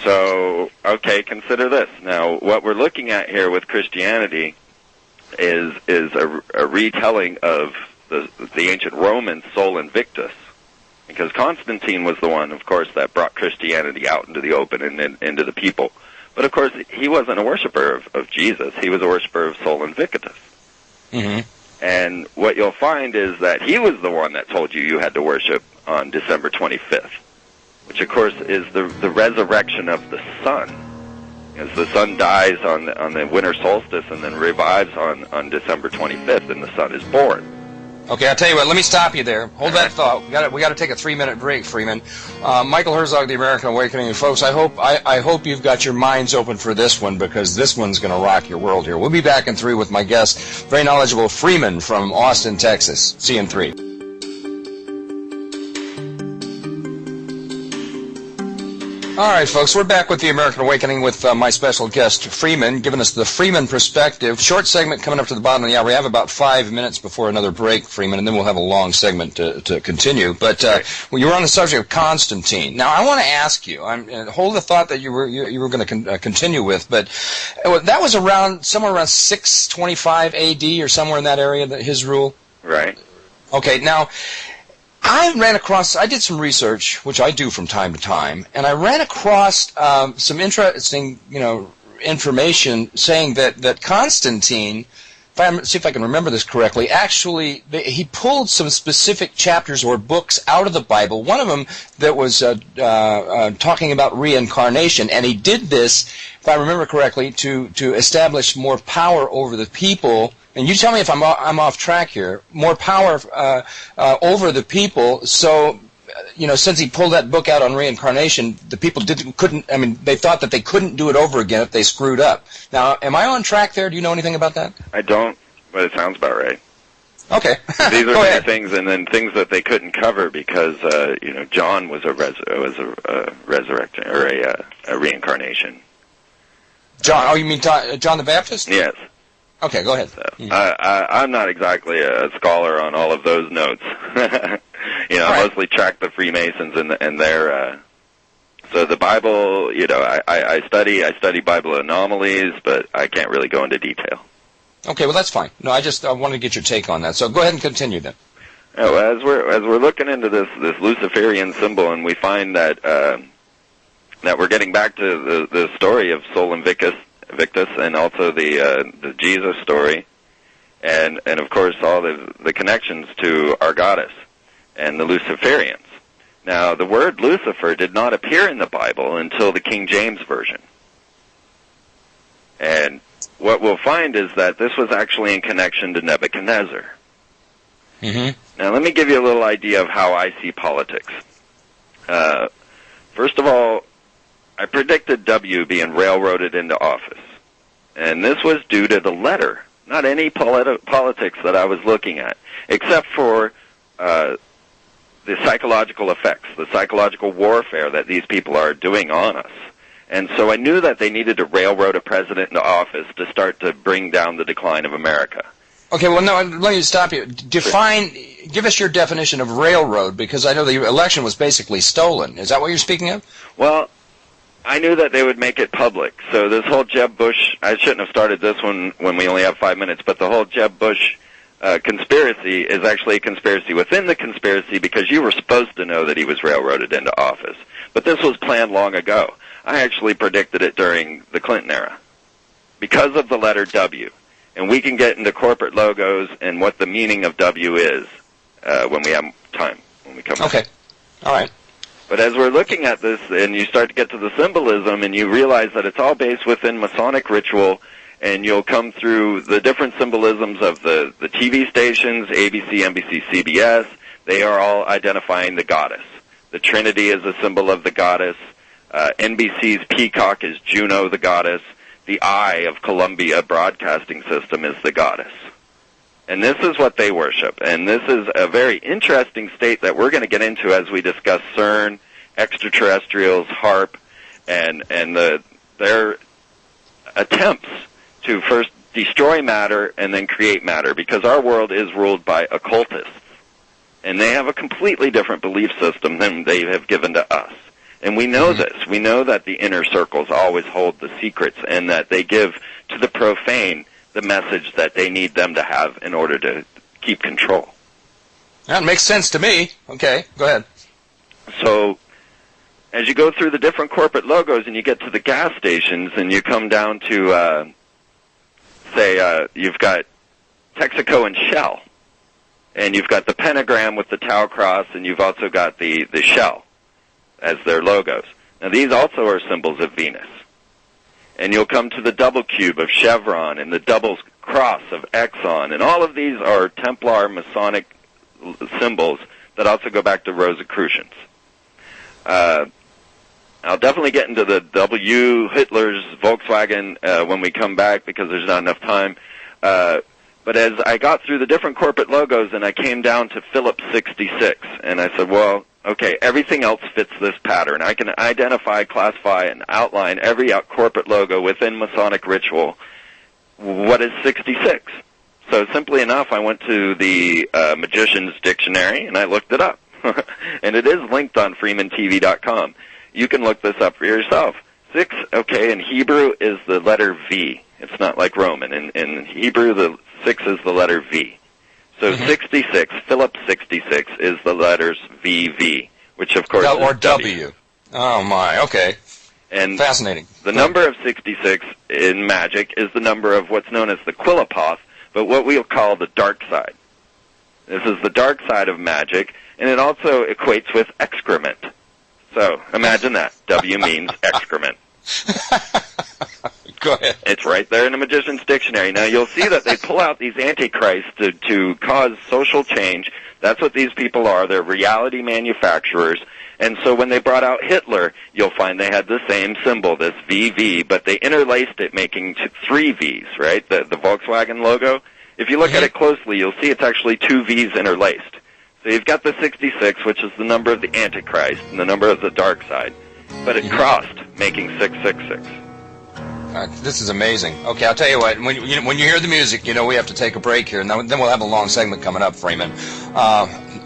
So, okay, consider this. Now, what we're looking at here with Christianity is a retelling of the ancient Roman Sol Invictus, because Constantine was the one, of course, that brought Christianity out into the open and into the people. But, of course, he wasn't a worshiper of Jesus. He was a worshiper of Sol Invictus. Mm-hmm. And what you'll find is that he was the one that told you had to worship on December 25th, which, of course, is the resurrection of the sun. As the sun dies on the winter solstice and then revives on December 25th, and the sun is born. Okay, I'll tell you what, let me stop you there. Hold that thought. We got to take a 3-minute break, Freeman. Michael Herzog, The American Awakening. Folks, I hope you've got your minds open for this one, because this one's going to rock your world here. We'll be back in 3 with my guest, very knowledgeable Freeman from Austin, Texas. See you in 3. All right, folks, we're back with The American Awakening with my special guest, Freeman, giving us the Freeman perspective. Short segment coming up to the bottom of the hour. We have about 5 minutes before another break, Freeman, and then we'll have a long segment to continue. But well, you were on the subject of Constantine. Now, I want to ask you, hold the thought that you were going to continue with, but that was somewhere around 625 A.D. or somewhere in that area, his rule? Right. Okay, now, I did some research, which I do from time to time, and I ran across some interesting, information saying that Constantine, see if I can remember this correctly, actually, he pulled some specific chapters or books out of the Bible, one of them that was talking about reincarnation, and he did this, if I remember correctly, to establish more power over the people. And you tell me if I'm off track here. More power over the people. So, since he pulled that book out on reincarnation, the people they thought that they couldn't do it over again if they screwed up. Now, am I on track there? Do you know anything about that? I don't, but it sounds about right. Okay. These are many things, and then things that they couldn't cover because John was a resurrection or a reincarnation. John? Oh, you mean John the Baptist? Yes. Okay, go ahead. So, I'm not exactly a scholar on all of those notes. I mostly track the Freemasons and their. So the Bible, I study Bible anomalies, but I can't really go into detail. Okay, well that's fine. No, I wanted to get your take on that. So go ahead and continue then. As we're looking into this Luciferian symbol, and we find that we're getting back to the story of Sol Invictus, and also the Jesus story, and of course all the connections to our goddess and the Luciferians. Now, the word Lucifer did not appear in the Bible until the King James Version. And what we'll find is that this was actually in connection to Nebuchadnezzar. Mm-hmm. Now, let me give you a little idea of how I see politics. First of all, I predicted W being railroaded into office. And this was due to the letter, not any politics that I was looking at, except for the psychological effects, the psychological warfare that these people are doing on us. And so I knew that they needed to railroad a president into office to start to bring down the decline of America. Okay, well, no, let me stop you. Give us your definition of railroad, because I know the election was basically stolen. Is that what you're speaking of? Well, I knew that they would make it public. So this whole Jeb Bush, I shouldn't have started this one when we only have 5 minutes, but the whole Jeb Bush conspiracy is actually a conspiracy within the conspiracy, because you were supposed to know that he was railroaded into office. But this was planned long ago. I actually predicted it during the Clinton era because of the letter W. And we can get into corporate logos and what the meaning of W is when we have time, when we come back. Okay. All right. But as we're looking at this, and you start to get to the symbolism, and you realize that it's all based within Masonic ritual, and you'll come through the different symbolisms of the TV stations, ABC, NBC, CBS. They are all identifying the goddess. The Trinity is a symbol of the goddess. NBC's peacock is Juno, the goddess. The eye of Columbia Broadcasting System is the goddess. And this is what they worship. And this is a very interesting state that we're going to get into as we discuss CERN, extraterrestrials, HARP, and their attempts to first destroy matter and then create matter, because our world is ruled by occultists. And they have a completely different belief system than they have given to us. And we know this. We know that the inner circles always hold the secrets, and that they give to the profane the message that they need them to have in order to keep control. That makes sense to me. Okay, go ahead. So as you go through the different corporate logos and you get to the gas stations and you come down to, you've got Texaco and Shell, and you've got the pentagram with the Tau cross, and you've also got the Shell as their logos. Now, these also are symbols of Venus. And you'll come to the double cube of Chevron and the double cross of Exxon, and all of these are Templar Masonic symbols that also go back to Rosicrucians. I'll definitely get into the W, Hitler's Volkswagen, when we come back, because there's not enough time. But as I got through the different corporate logos and I came down to Phillips 66, and I said, well, okay, everything else fits this pattern. I can identify, classify, and outline every corporate logo within Masonic ritual. What is 66? So simply enough, I went to the Magician's Dictionary, and I looked it up. And it is linked on FreemanTV.com. You can look this up for yourself. 6, okay, in Hebrew is the letter V. It's not like Roman. In Hebrew, the 6 is the letter V. So 66, Phillips 66, is the letters VV, which of course or is W. Oh my, okay. And fascinating. The number of 66 in magic is the number of what's known as the Quillapoth, but what we'll call the dark side. This is the dark side of magic, and it also equates with excrement. So imagine that. W means excrement. Go ahead. It's right there in the Magician's Dictionary. Now, you'll see that they pull out these antichrists to cause social change. That's what these people are. They're reality manufacturers. And so when they brought out Hitler, you'll find they had the same symbol, this VV, but they interlaced it, making 3 Vs, right? The Volkswagen logo. If you look at it closely, you'll see it's actually 2 Vs interlaced. So you've got the 66, which is the number of the Antichrist, and the number of the dark side. But it crossed, making 666. This is amazing. Okay, I'll tell you what. When you hear the music, you know we have to take a break here, and then we'll have a long segment coming up, Freeman.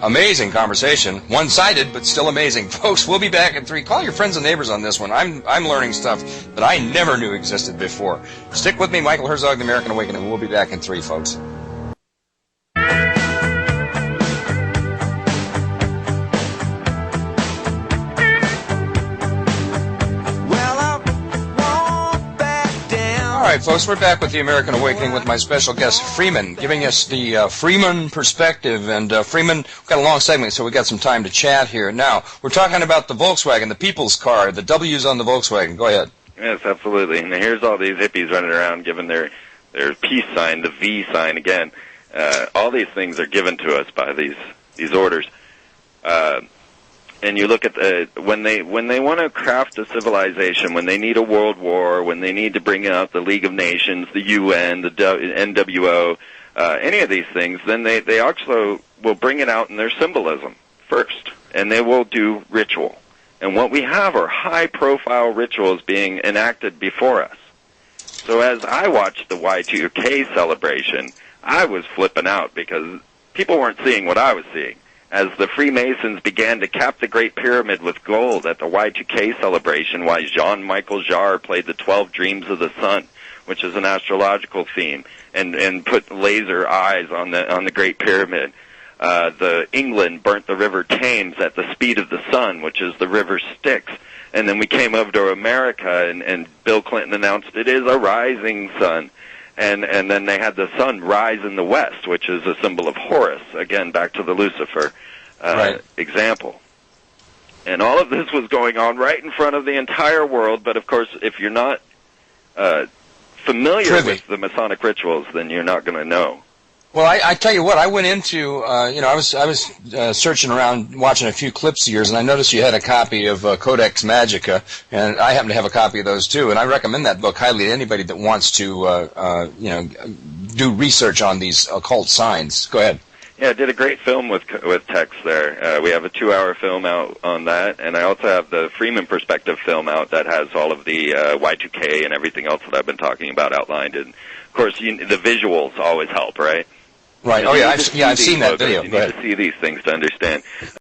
Amazing conversation. One-sided, but still amazing. Folks, we'll be back at 3. Call your friends and neighbors on this one. I'm learning stuff that I never knew existed before. Stick with me, Michael Herzog, The American Awakening. We'll be back in 3, folks. All right, folks, we're back with The American Awakening with my special guest, Freeman, giving us the Freeman perspective. And Freeman, we've got a long segment, so we've got some time to chat here. Now, we're talking about the Volkswagen, the people's car, the W's on the Volkswagen. Go ahead. Yes, absolutely. And here's all these hippies running around giving their peace sign, the V sign again. All these things are given to us by these orders. And you look at when they want to craft a civilization, when they need a world war, when they need to bring out the League of Nations, the UN, the NWO, any of these things, then they also will bring it out in their symbolism first, and they will do ritual. And what we have are high-profile rituals being enacted before us. So as I watched the Y2K celebration, I was flipping out because people weren't seeing what I was seeing. As the Freemasons began to cap the Great Pyramid with gold at the Y2K celebration, while Jean-Michel Jarre played the 12 Dreams of the Sun, which is an astrological theme, and put laser eyes on the Great Pyramid. The England burnt the River Thames at the speed of the sun, which is the river Styx. And then we came over to America, and Bill Clinton announced it is a rising sun. And then they had the sun rise in the west, which is a symbol of Horus. Again, back to the Lucifer example. And all of this was going on right in front of the entire world. But, of course, if you're not familiar with the Masonic rituals, then you're not going to know. Well, I tell you what, I went into, I was searching around, watching a few clips of yours, and I noticed you had a copy of Codex Magica, and I happen to have a copy of those too, and I recommend that book highly to anybody that wants to, do research on these occult signs. Go ahead. Yeah, I did a great film with text there. We have a 2-hour film out on that, and I also have the Freeman Perspective film out that has all of the Y2K and everything else that I've been talking about outlined. And, of course, the visuals always help, right? Right. Oh, yeah, I've seen that video. You need to see these things to understand.